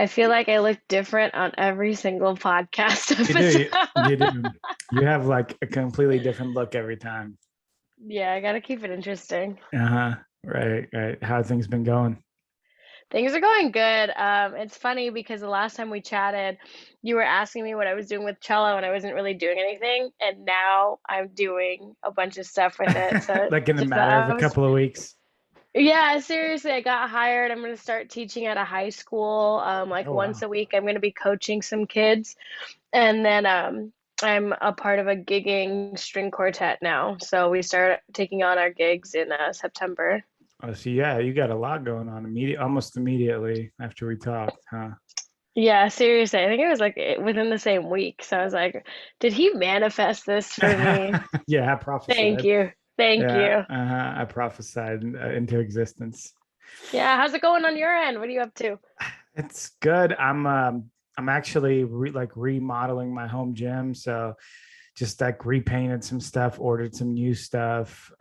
I feel like I look different on every single podcast You do. episode. You do. You have like a completely different look every time. Yeah, I gotta keep it interesting. Uh-huh. Right, right. How have things been going? Things are going good. It's funny because the last time we chatted, you were asking me what I was doing with cello, and I wasn't really doing anything. And now I'm doing a bunch of stuff with it. So Like in a just matter of a I was, couple of weeks. yeah, seriously, I got hired. I'm gonna start teaching at a high school, like Oh once wow. a week. I'm gonna be coaching some kids, and then I'm a part of a gigging string quartet now. So we start taking on our gigs in September. Oh, so yeah, you got a lot going on almost immediately after we talked, huh? Yeah, seriously. I think it was like within the same week. So I was like, did he manifest this for me? Yeah, I Thank prophesied. you. Thank Yeah, you. I prophesied into existence. Yeah, how's it going on your end? What are you up to? It's good. I'm actually like remodeling my home gym, so just like repainted some stuff, ordered some new stuff.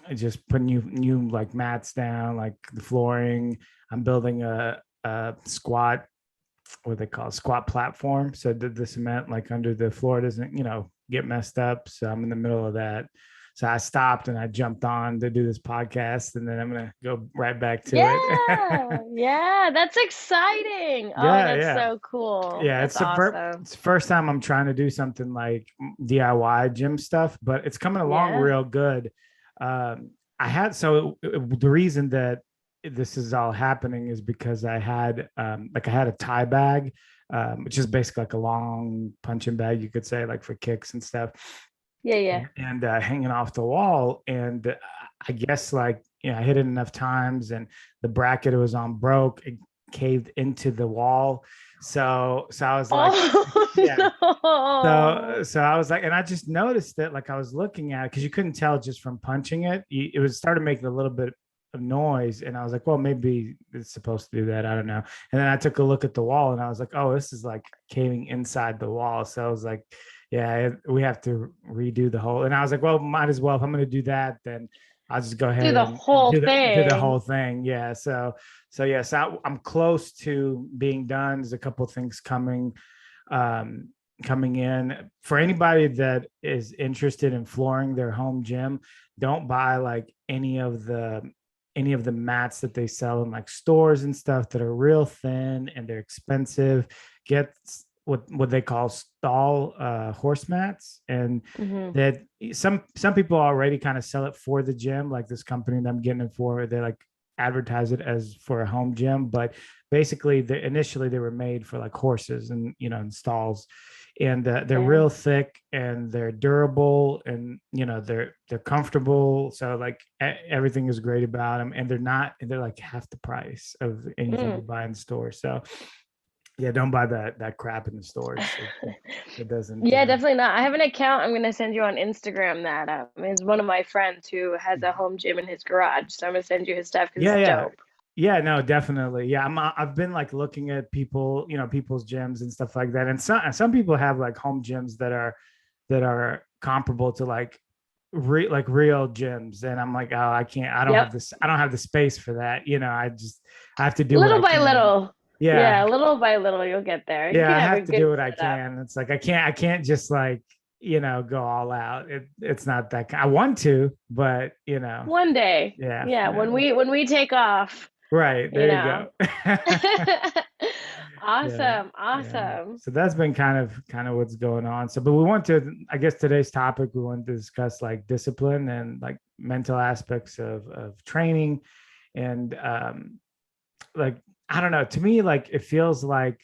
I just put new like mats down, like the flooring. I'm building a squat, what they call squat platform. So the cement like under the floor doesn't, get messed up. So I'm in the middle of that. So I stopped and I jumped on to do this podcast, and then I'm gonna go right back to it. Yeah, yeah, that's exciting. Oh, Yeah, that's yeah, so cool. yeah. That's awesome. It's the first time I'm trying to do something like DIY gym stuff, but it's coming along Yeah. real good. I had the reason that this is all happening is because I had a tie bag, which is basically like a long punching bag, you could say, like for kicks and stuff, Yeah, yeah. and hanging off the wall. And I guess I hit it enough times, and the bracket it was on broke. It caved into the wall. So I was like, Oh yeah. no. So I was like, and I just noticed that, like I was looking at it because you couldn't tell just from punching it. It was started making a little bit of noise, and I was like, well, maybe it's supposed to do that. I don't know. And then I took a look at the wall, and I was like, oh, this is like caving inside the wall. So I was like, yeah, we have to redo the whole. And I was like, well, might as well. If I'm going to do that, then I'll just go Do ahead the and whole do the whole thing. thing. Yeah. So yes, I'm close to being done. There's a couple of things um, coming in. For anybody that is interested in flooring their home gym, don't buy like any of the mats that they sell in like stores and stuff that are real thin and they're expensive. Get what they call stall horse mats, and Hmm. that some people already kind of sell it for the gym, like this company that I'm getting it for. They like advertise it as for a home gym, but basically initially they were made for like horses and in stalls, and they're Yeah. real thick and they're durable, and they're comfortable. So like everything is great about them, and they're like half the price of anything you Mm. buy in store. So yeah, don't buy that crap in the stores. It doesn't. Yeah, definitely not. I have an account I'm gonna send you on Instagram that is one of my friends who has a home gym in his garage. So I'm gonna send you his stuff because Yeah, it's yeah. dope. Yeah, no, definitely. Yeah, I've been like looking at people, people's gyms and stuff like that. And some people have like home gyms that are comparable to like like real gyms. And I'm like, oh, Yep. I don't have the space for that. I have to do what Little I by can. little. Yeah, Yeah. little by little you'll get there. You Yeah, can I have a have to good do what I setup. can. It's like I can't just like, go all out. It's not that I want to, but One day. yeah, Yeah, yeah. when we take off, Right. you There you know. go. Yeah, Awesome. yeah. Awesome. So that's been kind of what's going on. So, but we want to, I guess today's topic, we want to discuss like discipline and like mental aspects of training, and like I don't know. To me, like it feels like,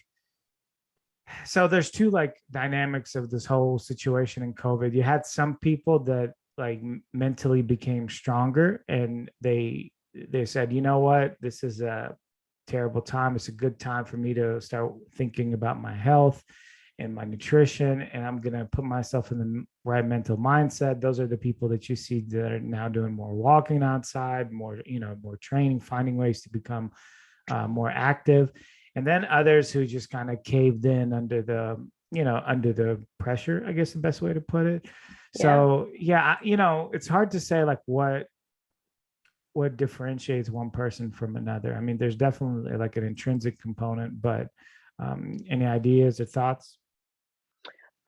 so there's two like dynamics of this whole situation in COVID. You had some people that like mentally became stronger, and they said, you know what, this is a terrible time. It's a good time for me to start thinking about my health and my nutrition, and I'm going to put myself in the right mental mindset. Those are the people that you see that are now doing more walking outside, more more training, finding ways to become more active. And then others who just kind of caved in under the pressure, I guess the best way to put it. Yeah. So yeah, it's hard to say like what differentiates one person from another? I mean, there's definitely like an intrinsic component, but any ideas or thoughts?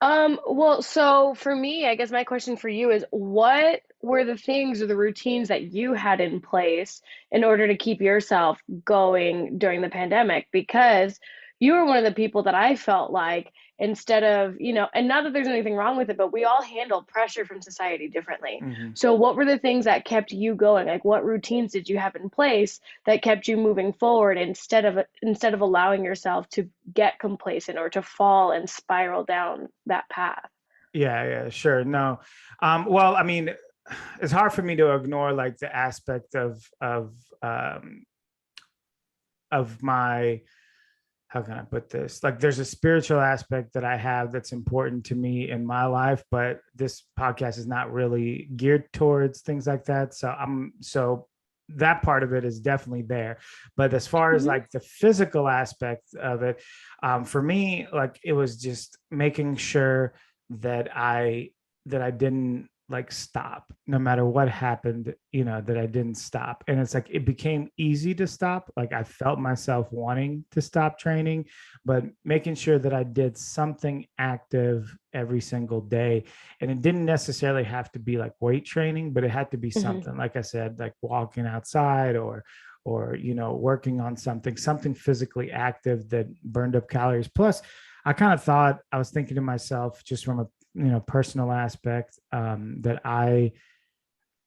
Well, so for me, I guess my question for you is what were the things or the routines that you had in place in order to keep yourself going during the pandemic? Because you were one of the people that I felt like instead of, and not that there's anything wrong with it, but we all handle pressure from society differently. Mm-hmm. So what were the things that kept you going? Like what routines did you have in place that kept you moving forward instead of allowing yourself to get complacent or to fall and spiral down that path? Yeah, yeah, sure. No. Well, I mean, it's hard for me to ignore like the aspect um of my, how can I put this? Like there's a spiritual aspect that I have that's important to me in my life, but this podcast is not really geared towards things like that. So that part of it is definitely there. But as far as Mhm. like the physical aspect of it, for me, like it was just making sure that I didn't like stop no matter what happened, that I didn't stop. And it's like it became easy to stop. Like I felt myself wanting to stop training, but making sure that I did something active every single day. And it didn't necessarily have to be like weight training, but it had to be Mhm. something, like I said, like walking outside or working on something physically active that burned up calories. Plus, I kind of thought, I was thinking to myself, just from a personal aspect, that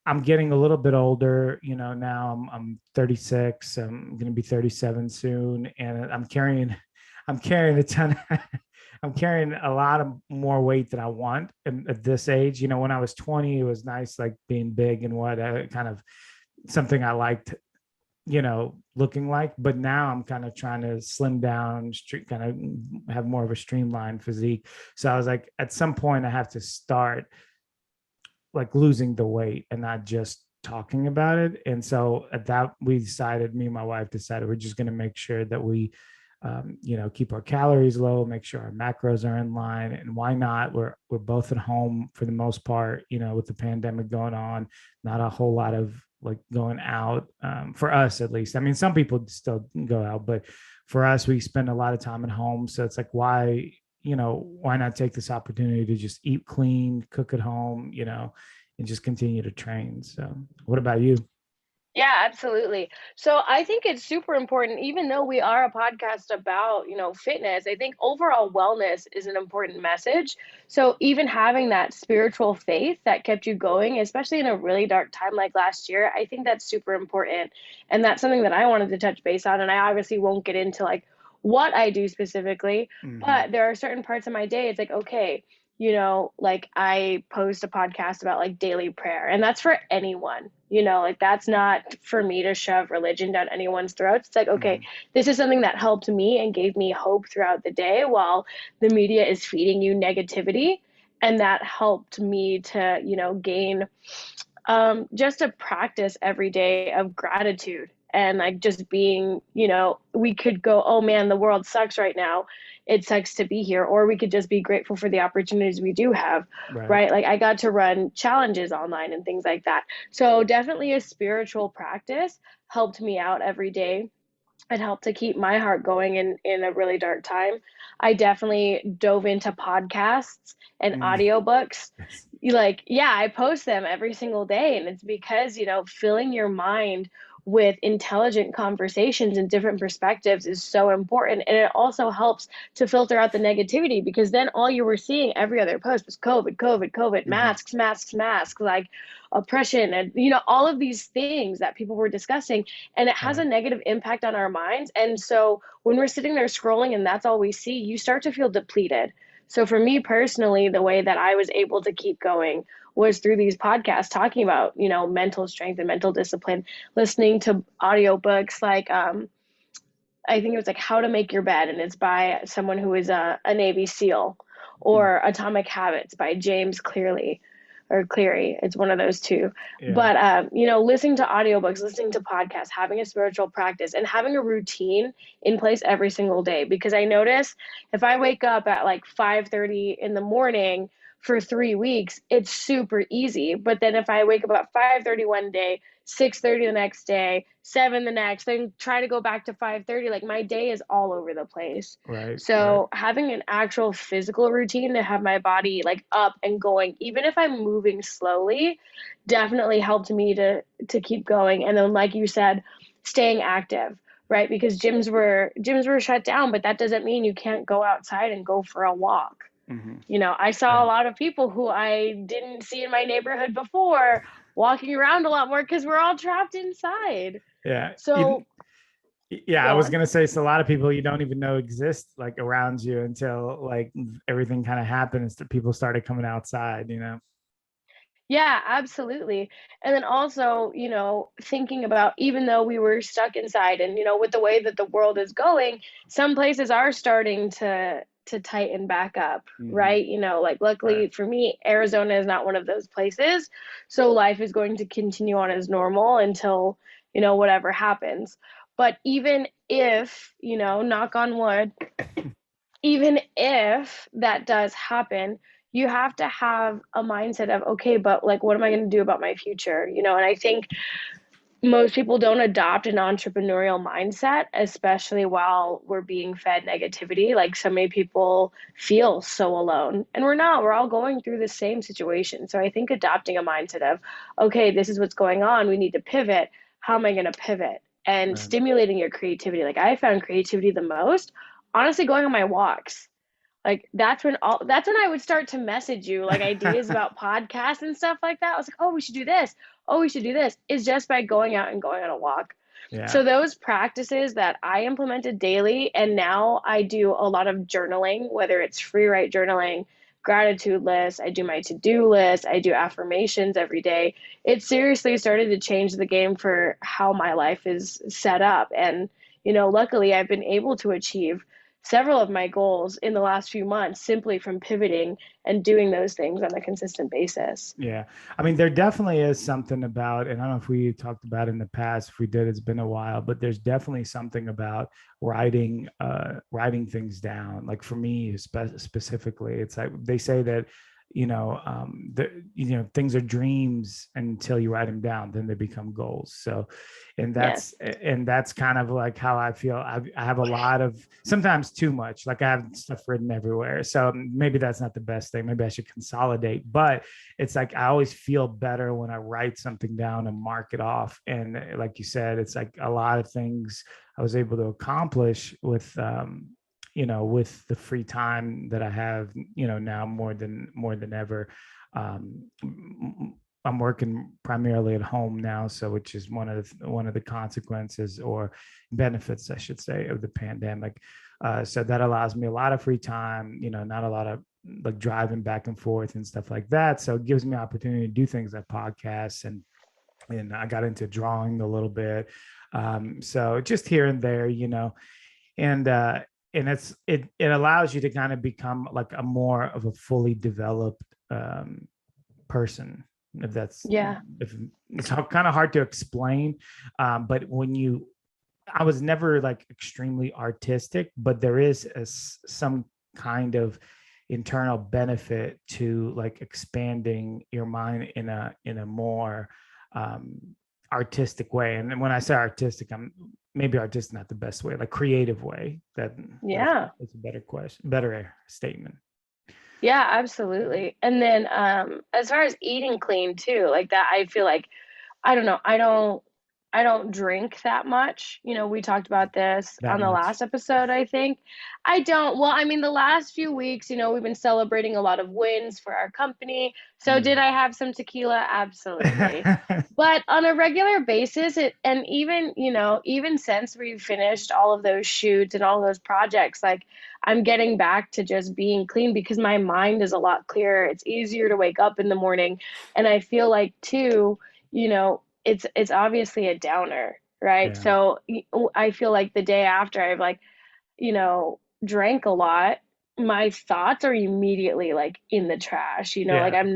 I'm getting a little bit older. Now I'm 36. I'm going to be 37 soon, and I'm carrying a ton. I'm carrying a lot of more weight than I want at this age. When I was 20, it was nice, like being big and what kind of something I liked, looking like. But now I'm kind of trying to slim down, kind of have more of a streamlined physique. So I was like, at some point, I have to start like losing the weight and not just talking about it. And so at that, me and my wife decided we're just going to make sure that we, keep our calories low, make sure our macros are in line. And why not? We're both at home for the most part, with the pandemic going on, not a whole lot of like going out, for us at least. I mean, some people still go out, but for us, we spend a lot of time at home. So it's like, why not take this opportunity to just eat clean, cook at home, and just continue to train. So, what about you? Yeah, absolutely. So I think it's super important, even though we are a podcast about, fitness, I think overall wellness is an important message. So even having that spiritual faith that kept you going, especially in a really dark time like last year, I think that's super important. And that's something that I wanted to touch base on. And I obviously won't get into like what I do specifically, Mm-hmm. but there are certain parts of my day. It's like, okay, like I post a podcast about like daily prayer, and that's for anyone, like that's not for me to shove religion down anyone's throats. It's like, okay, Mm-hmm. this is something that helped me and gave me hope throughout the day while the media is feeding you negativity. And that helped me to, gain just a practice every day of gratitude and like just being, we could go, oh man, the world sucks right now. It sucks to be here. Or we could just be grateful for the opportunities we do have, Right. right? Like I got to run challenges online and things like that. So definitely a spiritual practice helped me out every day. It helped to keep my heart going in a really dark time. I definitely dove into podcasts and Mm. audiobooks. Yes. Like, yeah, I post them every single day. And it's because, filling your mind with intelligent conversations and different perspectives is so important. And it also helps to filter out the negativity because then all you were seeing every other post was COVID, COVID, COVID, Mm-hmm. masks, masks, masks, like oppression and, all of these things that people were discussing, and it has a Right. negative impact on our minds. And so when we're sitting there scrolling and that's all we see, you start to feel depleted. So for me personally, the way that I was able to keep going was through these podcasts talking about, mental strength and mental discipline, listening to audiobooks like I think it was like How to Make Your Bed, and it's by someone who is a Navy SEAL, Mm. or Atomic Habits by James Clearly or Cleary. It's one of those two. Yeah. But, listening to audiobooks, listening to podcasts, having a spiritual practice, and having a routine in place every single day. Because I notice if I wake up at like 5:30 in the morning for 3 weeks, it's super easy. But then if I wake up at 5:30 one day, 6:30 the next day, 7 the next, then try to go back to 5:30. Like my day is all over the place. Right. Right. So having an actual physical routine to have my body like up and going, even if I'm moving slowly, definitely helped me to keep going. And then like you said, staying active, right? Because gyms were shut down, but that doesn't mean you can't go outside and go for a walk. Mm-hmm. I saw a Yeah. lot of people who I didn't see in my neighborhood before walking around a lot more because we're all trapped inside. Yeah. So Yeah, I go was on. gonna say it's a lot of people you don't even know exist like around you until like everything kind of happens that people started coming outside, you know. Yeah, absolutely. And then also, thinking about even though we were stuck inside and, with the way that the world is going, some places are starting to tighten back up, Mm-hmm. right? Like Right. luckily for me, Arizona is not one of those places. So life is going to continue on as normal until, whatever happens. But even if, knock on wood, even if that does happen, you have to have a mindset of, okay, but like, what am I going to do about my future? And I think most people don't adopt an entrepreneurial mindset, especially while we're being fed negativity. Like, so many people feel so alone, and we're not. We're all going through the same situation. So I think adopting a mindset of, okay, this is what's going on. We need to pivot. How am I going to pivot? And Right. stimulating your creativity. Like, I found creativity the most, honestly, going on my walks. Like that's when I would start to message you like ideas about podcasts and stuff like that. I was like, oh, we should do this. Oh, we should do this. Is just by going out and going on a walk. Yeah. So those practices that I implemented daily, and now I do a lot of journaling, whether it's free write journaling, gratitude lists, I do my to-do list, I do affirmations every day. It seriously started to change the game for how my life is set up. And, luckily I've been able to achieve several of my goals in the last few months simply from pivoting and doing those things on a consistent basis. Yeah. I mean, there definitely is something about, and I don't know if we talked about it in the past. If we did, it's been a while, but there's definitely something about writing things down. Like for me, specifically, it's like they say that, things are dreams until you write them down, then they become goals. So, Yes. and that's kind of like how I feel. I have a lot of, sometimes too much, like I have stuff written everywhere. So maybe that's not the best thing. Maybe I should consolidate, but it's like I always feel better when I write something down and mark it off. And like you said, it's like a lot of things I was able to accomplish with the free time that I have, now more than ever. Um, I'm working primarily at home now, so which is one of the consequences or benefits, I should say, of the pandemic. So that allows me a lot of free time, not a lot of like driving back and forth and stuff like that. So it gives me opportunity to do things like podcasts, and I got into drawing a little bit. So just here and there, and it allows you to kind of become like a more of a fully developed person. Yeah. If it's kind of hard to explain, but I was never like extremely artistic, but there is some kind of internal benefit to like expanding your mind in a more um, artistic way. And when I say artistic, I'm maybe artistic not the best way, like creative way. Yeah. That's a better statement. Yeah, absolutely. And then as far as eating clean too, like that I feel like I don't know, I don't drink that much. We talked about this That on the much. last episode, I think. I don't. Well, I mean the last few weeks, we've been celebrating a lot of wins for our company. So did Mm. I have some tequila? Absolutely. But on a regular basis, and even since we've finished all of those shoots and all those projects, like I'm getting back to just being clean because my mind is a lot clearer. It's easier to wake up in the morning. And I feel like too, it's obviously a downer, right? Yeah. So I feel like the day after I've like, drank a lot, my thoughts are immediately like in the trash, like Yeah. I'm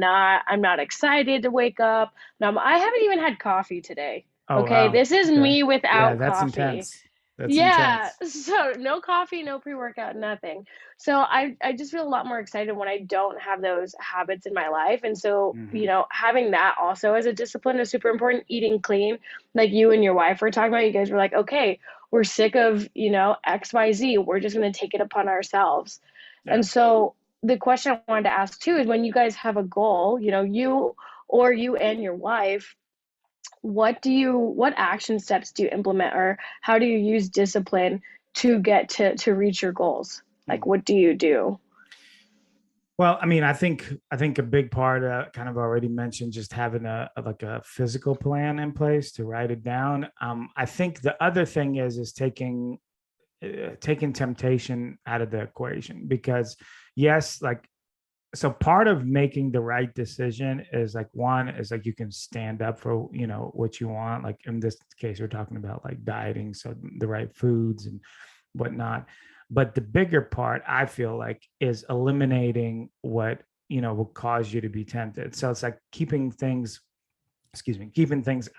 not excited to wake up. Now I haven't even had coffee today. Oh Okay, wow. this is Okay. me Yeah, without that's coffee. intense. That's Yeah, intense. so no coffee, no pre-workout, nothing. So I just feel a lot more excited when I don't have those habits in my life. And so, Hmm. having that also as a discipline is super important. Eating clean, like you and your wife were talking about, you guys were like, okay, we're sick of, XYZ. We're just going to take it upon ourselves. Yeah. And so the question I wanted to ask too is when you guys have a goal, you and your wife, what action steps do you implement, or how do you use discipline to get to reach your goals? Like, Hmm. what do you do? Well, I mean, I think a big part, kind of already mentioned, just having like a physical plan in place to write it down. I think the other thing is taking temptation out of the equation, because yes, like, so part of making the right decision is like, one is like you can stand up for what you want. Like in this case, we're talking about like dieting, so the right foods and whatnot. But the bigger part, I feel like, is eliminating what will cause you to be tempted. So it's like keeping things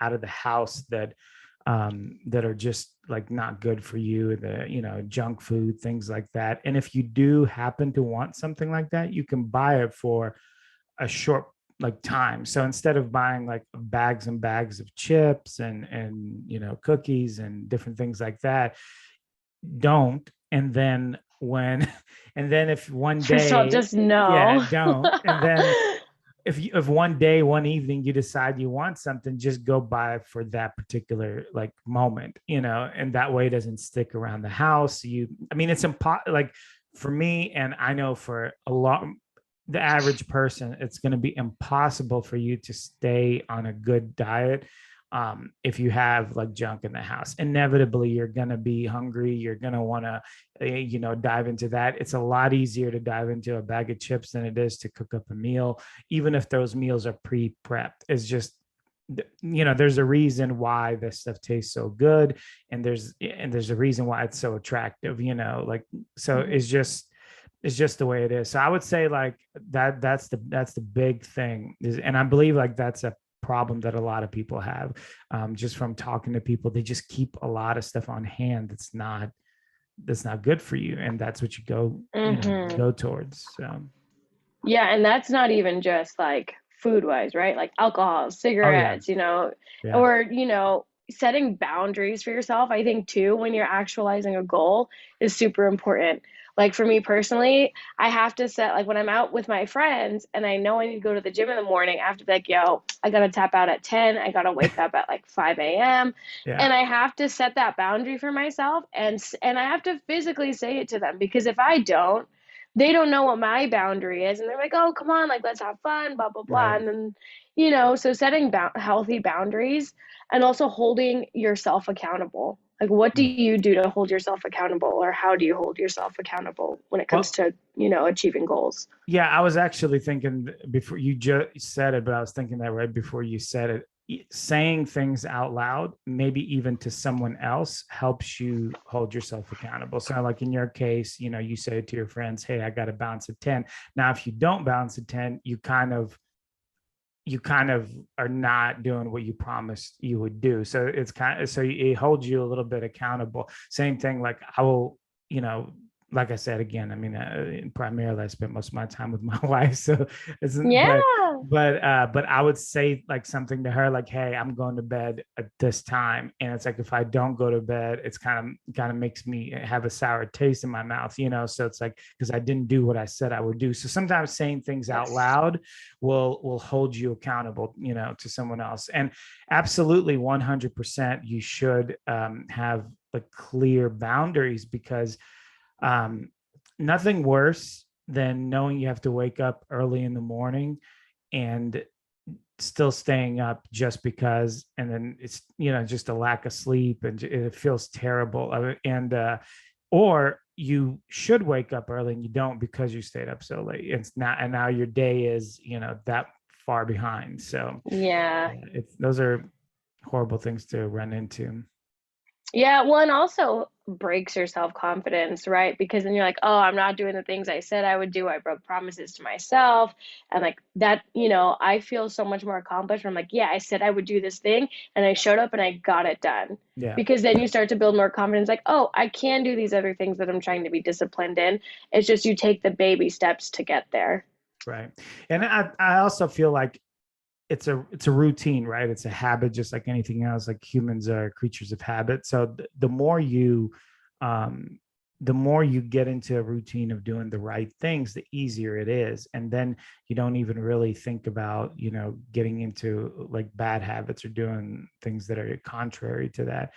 out of the house that are just like not good for you, the junk food, things like that. And if you do happen to want something like that, you can buy it for a short like time. So instead of buying like bags and bags of chips and cookies and different things like that, don't. And then when and then if one First of all, day, just yeah, no. don't. And then if one day, one evening, you decide you want something, just go buy it for that particular like moment, and that way it doesn't stick around the house. I mean, it's impossible. Like for me, and I know for the average person, it's going to be impossible for you to stay on a good diet, if you have like junk in the house. Inevitably, you're going to be hungry. You're going to want to, dive into that. It's a lot easier to dive into a bag of chips than it is to cook up a meal, even if those meals are pre-prepped. It's just, there's a reason why this stuff tastes so good, and there's a reason why it's so attractive. Like, so Mhm. it's just the way it is. So I would say like that's the big thing is, and I believe like that's a problem that a lot of people have, just from talking to people. They just keep a lot of stuff on hand that's not good for you, and that's what you Mhm. go towards. So Yeah, and that's not even just like food wise, right? Like alcohol, oh yeah, cigarettes, yeah, or, setting boundaries for yourself. I think too, when you're actualizing a goal is super important. Like for me personally, I have to set, like when I'm out with my friends and I know I need to go to the gym in the morning, I have to be like, yo, I gotta tap out at 10. I gotta wake up at like 5 a.m. yeah, And I have to set that boundary for myself, and I have to physically say it to them, because if I don't, they don't know what my boundary is, and they're like, oh, come on, like let's have fun, blah blah blah. right. And then, so setting healthy boundaries, and also holding yourself accountable. Like, what do Mm. you do to hold yourself accountable, or how do you hold yourself accountable when it comes Well, to, achieving goals? yeah, I was actually thinking before you just said it, but I was thinking that right before you said it. Saying things out loud, maybe even to someone else, helps you hold yourself accountable. So, like in your case, you say to your friends, "Hey, I got to bounce at 10." Now, if you don't bounce at 10, you kind of are not doing what you promised you would do. So it holds you a little bit accountable. Same thing, like I will, you know, like I said again, I mean, primarily I spent most of my time with my wife, so it's Yeah. but I would say like something to her like, "Hey, I'm going to bed at this time," and it's like if I don't go to bed, it's kind of makes me have a sour taste in my mouth, So it's like because I didn't do what I said I would do. So sometimes saying things out Yes. loud will hold you accountable, to someone else. And absolutely 100% you should, have like clear boundaries, because, um, nothing worse than knowing you have to wake up early in the morning and still staying up just because, and then it's just a lack of sleep and it feels terrible. And or you should wake up early and you don't because you stayed up so late. It's not, and now your day is that far behind. So Yeah. those are horrible things to run into. Yeah, well, and also breaks your self-confidence, right? Because then you're like, oh, I'm not doing the things I said I would do. I broke promises to myself. And like that, I feel so much more accomplished when I'm like, yeah, I said I would do this thing and I showed up and I got it done. Yeah. Because then you start to build more confidence, like, oh, I can do these other things that I'm trying to be disciplined in. It's just you take the baby steps to get there. Right. And I also feel like it's a routine, right? It's a habit, just like anything else. Like humans are creatures of habit. So um, the more you get into a routine of doing the right things, the easier it is. And then you don't even really think about, getting into like bad habits or doing things that are contrary to that.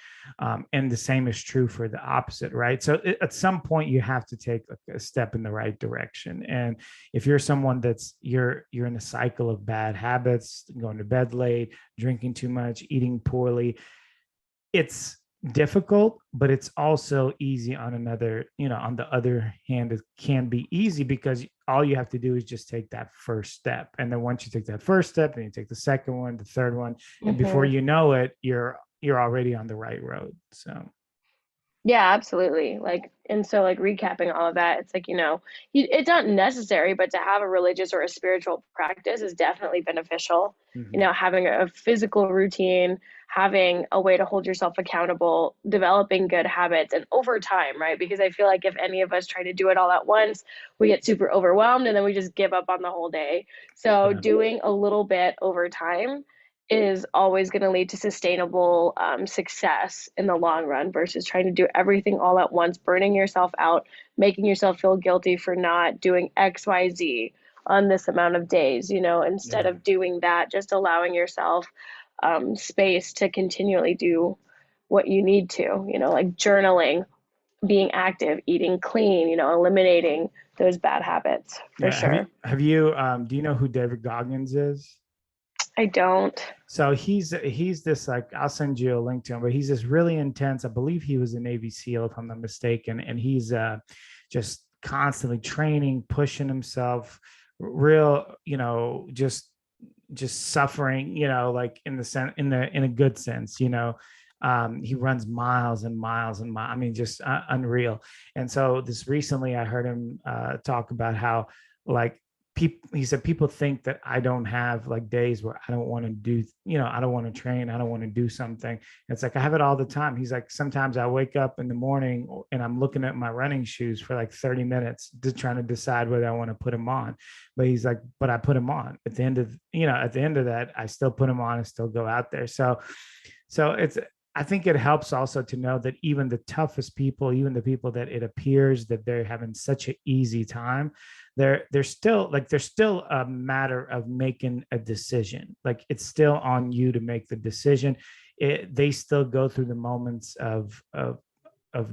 And the same is true for the opposite, right? So at some point you have to take a step in the right direction. And if you're someone you're in a cycle of bad habits, going to bed late, drinking too much, eating poorly, it's difficult, but it's also easy on the other hand, it can be easy because all you have to do is just take that first step. And then once you take that first step, then you take the second one, the third one, and before Hmm. you know it, you're already on the right road. So Yeah, absolutely. Like, and so like recapping all of that, it's like, it's not necessary, but to have a religious or a spiritual practice is definitely beneficial. mhm. Having a physical routine, having a way to hold yourself accountable, developing good habits, and over time, right? Because I feel like if any of us try to do it all at once, we get super overwhelmed and then we just give up on the whole day. So Yeah. doing a little bit over time is always going to lead to sustainable success in the long run versus trying to do everything all at once, burning yourself out, making yourself feel guilty for not doing XYZ on this amount of days. Instead Yeah. of doing that, just allowing yourself space to continually do what you need to, like journaling, being active, eating clean, eliminating those bad habits for Yeah. sure. Do you know who David Goggins is? I don't. So he's this, like, I'll send you a link to him, but he's this really intense. I believe he was a Navy SEAL, if I'm not mistaken, and he's just constantly training, pushing himself, real, just suffering, like in the sense, in a good sense, he runs miles and miles and miles. I mean, just unreal. And so this recently, I heard him talk about how, like, he said people think that I don't have like days where I don't want to do, I don't want to train, I don't want to do something. It's like I have it all the time. He's like, sometimes I wake up in the morning and I'm looking at my running shoes for like 30 minutes, just trying to decide whether I want to put them on. But he's like, but I put them on at the end of that, I still put them on and still go out there. So I think it helps also to know that even the toughest people, even the people that it appears that they're having such an easy time, there's still a matter of making a decision. Like, it's still on you to make the decision. They still go through the moments of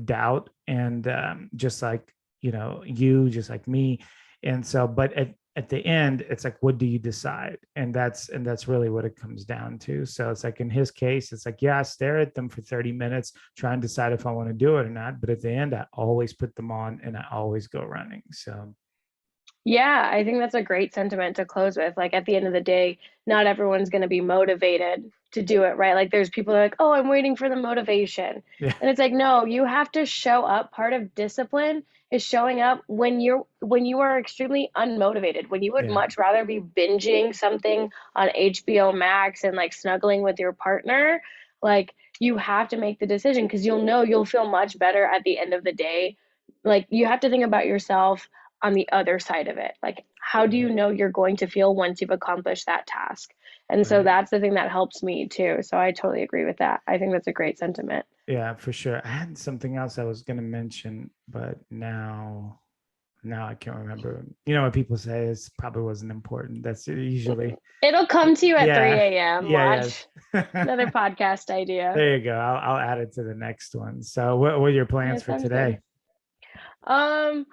doubt, and just like, just like me. And so, but at the end, it's like, what do you decide? And that's really what it comes down to. So it's like, in his case, it's like, yeah, I stare at them for 30 minutes, try and decide if I want to do it or not. But at the end, I always put them on and I always go running. So Yeah, I think that's a great sentiment to close with. Like at the end of the day, not everyone's going to be motivated to do it, right? Like there's people that are like, "Oh, I'm waiting for the motivation." yeah. And it's like, "No, you have to show up. Part of discipline is showing up when you are extremely unmotivated, when you would Yeah. much rather be binging something on HBO Max and like snuggling with your partner. Like you have to make the decision because you'll know you'll feel much better at the end of the day. Like you have to think about yourself on the other side of it. Like, how do you Right. know you're going to feel once you've accomplished that task? And so Right. that's the thing that helps me too. So I totally agree with that. I think that's a great sentiment. Yeah, for sure. I had something else I was going to mention, but now I can't remember. You know what people say is probably wasn't important. That's usually, It'll come to you at yeah, 3 a.m. yeah, Watch. yeah. Another podcast idea. There you go. I'll add it to the next one. So what are your Yeah, plans for sounds good. today? Um,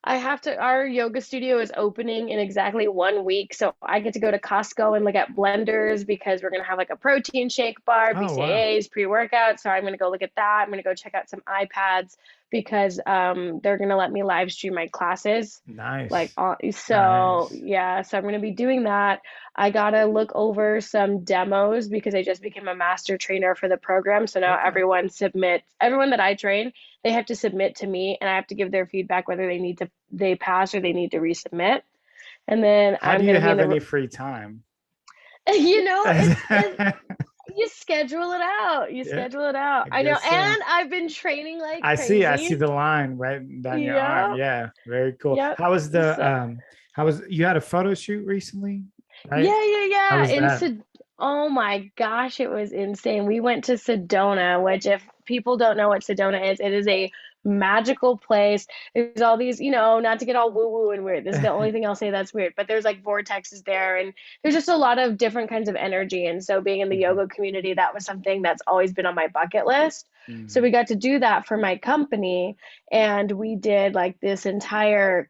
I have to, our yoga studio is opening in exactly 1 week. So I get to go to Costco and look at blenders because we're going to have like a protein shake bar, Oh, wow. BCAAs, pre workout. So I'm going to go look at that. I'm going to go check out some iPads because they're gonna let me live stream my classes. Nice. So Nice. yeah, so I'm gonna be doing that. I gotta look over some demos because I just became a master trainer for the program. So now Okay. everyone that I train, they have to submit to me and I have to give their feedback whether they pass or they need to resubmit. And then How I'm do you gonna be in have the, any free time? it's you schedule it out. You Yeah, schedule it out. I I know. guess so. And I've been training like I see crazy. the line right down your arm. Yep. Yeah, very cool. Yep. So How was you had a photo shoot recently, right? How yeah. was that? Oh my gosh, it was insane. We went to Sedona, which if people don't know what Sedona is, it is a magical place. There's all these, not to get all woo-woo and weird. This is the only thing I'll say that's weird, but there's like vortexes there and there's just a lot of different kinds of energy. And so being in the Mhm, yoga community, that was something that's always been on my bucket list. So mhm. we got to do that for my company, and we did like this entire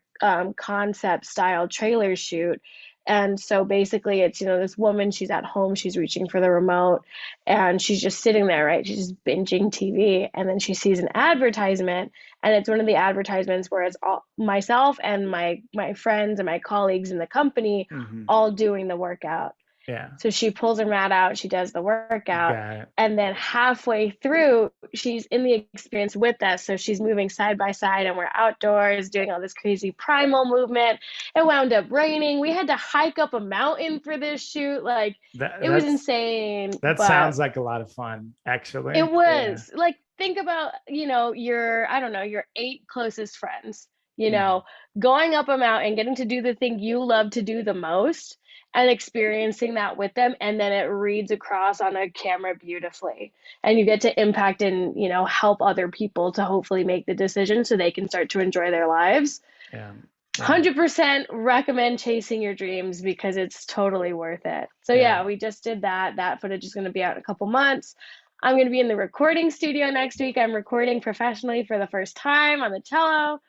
concept style trailer shoot. And so basically, it's, this woman, she's at home, she's reaching for the remote, and she's just sitting there, right? She's just binging TV. And then she sees an advertisement, and it's one of the advertisements where it's all myself and my friends and my colleagues in the company Mhm. all doing the workout. Yeah, So she pulls her mat out, she does the workout, got it. and then halfway through, she's in the experience with us. So she's moving side by side, and we're outdoors doing all this crazy primal movement. It wound up raining. We had to hike up a mountain for this shoot. Like, That it was that's insane, that but sounds like a lot of fun, it actually. Yeah. was like, think about, I don't know, your eight closest friends, you Mhm. know, going up a mountain, getting to do the thing you love to do the most and experiencing that with them. And then it reads across on a camera beautifully. And you get to impact and, help other people to hopefully make the decision so they can start to enjoy their lives. Yeah. Yeah. 100% recommend chasing your dreams because it's totally worth it. So Yeah. yeah, we just did that. That footage is going to be out in a couple months. I'm going to be in the recording studio next week. I'm recording professionally for the first time on the cello.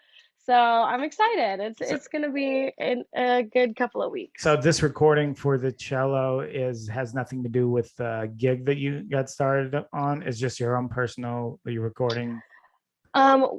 So I'm excited. It's So, it's going to be in a good couple of so weeks. this recording for the cello is has nothing to do with the gig that you got started on. It's just your own personal you recording. Um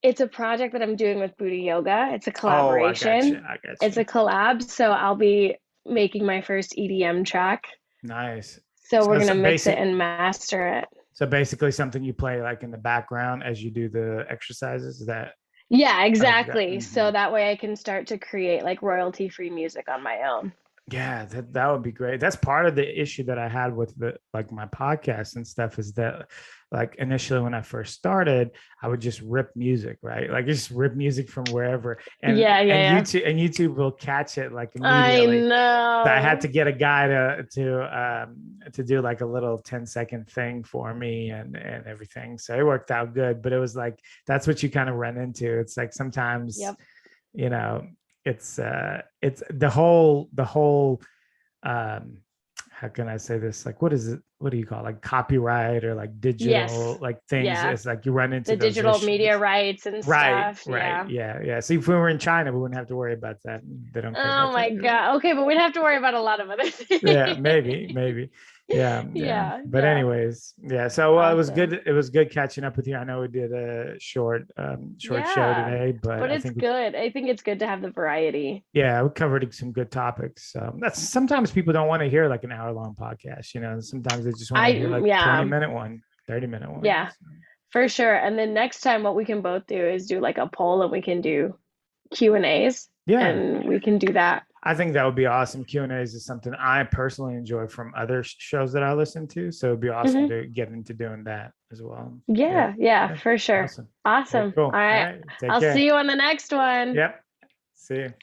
it's a project that I'm doing with Buddha Yoga. It's a Oh, I got you. collaboration. I got It's you. a collab, so I'll be making my first EDM track. Nice. So we're So going to so mix it basic and master it. so basically something you play like in the background as you do the exercises. Is that Yeah, that exactly. So mhm. that way I can start to create like royalty-free music on my own. Yeah, that would be great. That's part of the issue that I had with the like my podcast and stuff is that like initially when I first started, I would just rip music, right? Like just rip music from wherever. And Yeah, yeah, and yeah. YouTube will catch it like I immediately. So I had to know. get a guy to do like a little 10-second thing for me and everything. So it worked out good. But it was like that's what you kind of run into. It's like sometimes Yep. you know it's the whole um how can I say this, like what is it, what do you call it? Like copyright or like digital Yes. like things, Yeah. it's like you run into The those digital media issues. rights and Right, stuff. right, Yeah. yeah, yeah. See, if we were in China we wouldn't have to worry about that. They don't care Oh about my that. God. Okay, but we'd have to worry about a lot of other Yeah, things. maybe. Yeah, yeah. Yeah, But yeah. anyways, yeah. So it was Awesome. good. It was good catching up with you. I know we did a short show Yeah. today, but But I it's think good. I think it's good to have the variety. yeah, we covered some good topics. That's sometimes people don't want to hear like an hour long podcast. Sometimes they just want to hear like Yeah. 20-minute one, 30-minute one. Yeah. For sure. And then next time what we can both do is do like a poll and we can do Q&As Yeah, and we can do that. I think that would be awesome. Q&As is something I personally enjoy from other shows that I listen to. So it'd be awesome Hmm. to get into doing that as well. Yeah, Yeah, yeah, yeah, for sure. awesome. Very Awesome. All cool. All right. right, take I'll see care. you on the next one. Yep. See you.